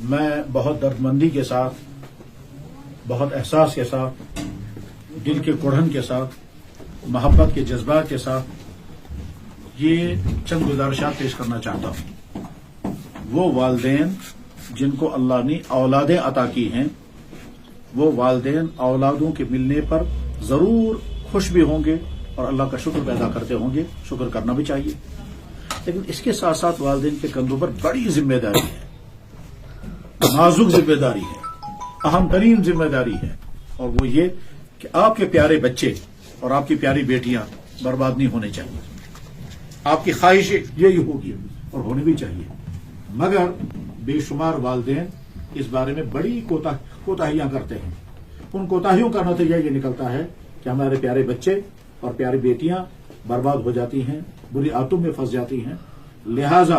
میں بہت دردمندی کے ساتھ، بہت احساس کے ساتھ، دل کے کڑھن کے ساتھ، محبت کے جذبات کے ساتھ یہ چند گزارشات پیش کرنا چاہتا ہوں۔ وہ والدین جن کو اللہ نے اولادیں عطا کی ہیں، وہ والدین اولادوں کے ملنے پر ضرور خوش بھی ہوں گے اور اللہ کا شکر ادا کرتے ہوں گے، شکر کرنا بھی چاہیے۔ لیکن اس کے ساتھ ساتھ والدین کے کندھوں پر بڑی ذمہ داری ہے، نازک ذمہ داری ہے، اہم ترین ذمہ داری ہے، اور وہ یہ کہ آپ کے پیارے بچے اور آپ کی پیاری بیٹیاں برباد نہیں ہونے چاہیے۔ آپ کی خواہش یہی ہوگی اور ہونی بھی چاہیے، مگر بے شمار والدین اس بارے میں بڑی کوتاہیاں کرتے ہیں۔ ان کوتاہیوں کا نتیجہ یہ نکلتا ہے کہ ہمارے پیارے بچے اور پیاری بیٹیاں برباد ہو جاتی ہیں، بری عادتوں میں پھنس جاتی ہیں۔ لہذا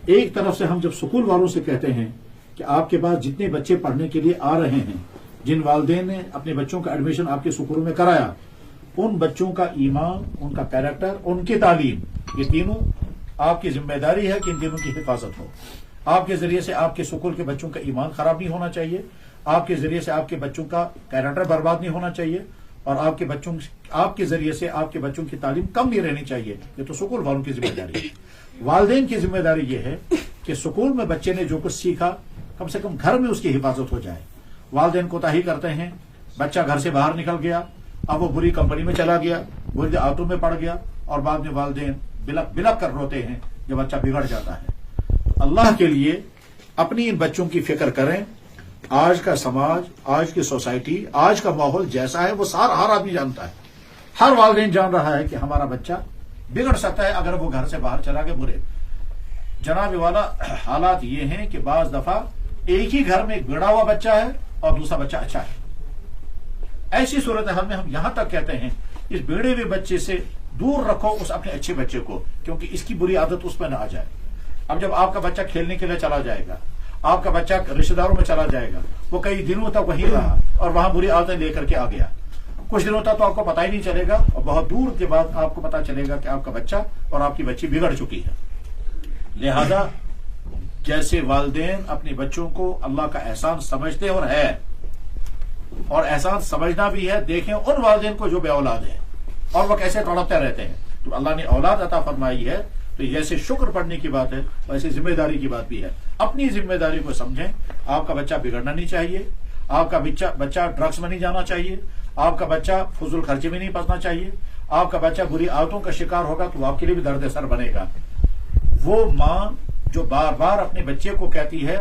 ایک طرف سے ہم جب سکول والوں سے کہتے ہیں کہ آپ کے پاس جتنے بچے پڑھنے کے لیے آ رہے ہیں، جن والدین نے اپنے بچوں کا ایڈمیشن آپ کے سکول میں کرایا، ان بچوں کا ایمان، ان کا کیریکٹر، ان کی تعلیم، یہ تینوں آپ کی ذمہ داری ہے کہ ان تینوں کی حفاظت ہو۔ آپ کے ذریعے سے آپ کے سکول کے بچوں کا ایمان خراب نہیں ہونا چاہیے، آپ کے ذریعے سے آپ کے بچوں کا کیریکٹر برباد نہیں ہونا چاہیے، اور آپ کے ذریعے سے آپ کے بچوں کی تعلیم کم نہیں رہنی چاہیے۔ یہ تو سکول والوں کی ذمہ داری ہے۔ والدین کی ذمہ داری یہ ہے کہ سکول میں بچے نے جو کچھ سیکھا، کم سے کم گھر میں اس کی حفاظت ہو جائے۔ والدین کوتاہی کرتے ہیں، بچہ گھر سے باہر نکل گیا، اب وہ بری کمپنی میں چلا گیا، بری عادتوں میں پڑ گیا، اور بعد میں والدین بلک بلک کر روتے ہیں جب بچہ بگڑ جاتا ہے۔ تو اللہ کے لیے اپنی ان بچوں کی فکر کریں۔ آج کا سماج، آج کی سوسائٹی، آج کا ماحول جیسا ہے وہ ہر آدمی جانتا ہے، ہر والدین جان رہا ہے کہ ہمارا بچہ بگڑ سکتا ہے اگر وہ گھر سے باہر چلا گیا برے۔ جناب والا، حالات یہ ہیں کہ بعض دفعہ ایک ہی گھر میں ایک بگڑا ہوا بچہ ہے اور دوسرا بچہ اچھا ہے۔ ایسی صورتحال میں ہم یہاں تک کہتے ہیں اس بگڑے ہوئے بچے سے دور رکھو اس اپنے اچھے بچے کو، کیونکہ اس کی بری عادت اس میں نہ آ جائے۔ اب جب آپ کا بچہ کھیلنے کے لیے چلا جائے گا، آپ کا بچہ رشتہ داروں میں چلا جائے گا، وہ کئی دنوں تک وہیں رہا اور وہاں بری عادتیں لے کر کے آ گیا، کچھ دنوں تک تو آپ کو پتہ ہی نہیں چلے گا، اور بہت دور کے بعد آپ کو پتہ چلے گا کہ آپ کا بچہ اور آپ کی بچی بگڑ چکی ہے۔ لہذا جیسے والدین اپنے بچوں کو اللہ کا احسان سمجھتے اور ہے، اور احسان سمجھنا بھی ہے، دیکھیں ان والدین کو جو بے اولاد ہیں اور وہ کیسے تڑپتے رہتے ہیں۔ تو اللہ نے اولاد عطا فرمائی ہے تو جیسے شکر پڑھنے کی بات ہے ویسے ذمہ داری کی بات بھی ہے۔ اپنی ذمہ داری کو سمجھیں۔ آپ کا بچہ بگڑنا نہیں چاہیے، آپ کا بچہ ڈرگس میں نہیں جانا چاہیے، آپ کا بچہ فضول خرچے میں نہیں پھنسنا چاہیے۔ آپ کا بچہ بری عادتوں کا شکار ہوگا تو آپ کے لیے بھی درد سر بنے گا۔ وہ ماں جو بار بار اپنے بچے کو کہتی ہے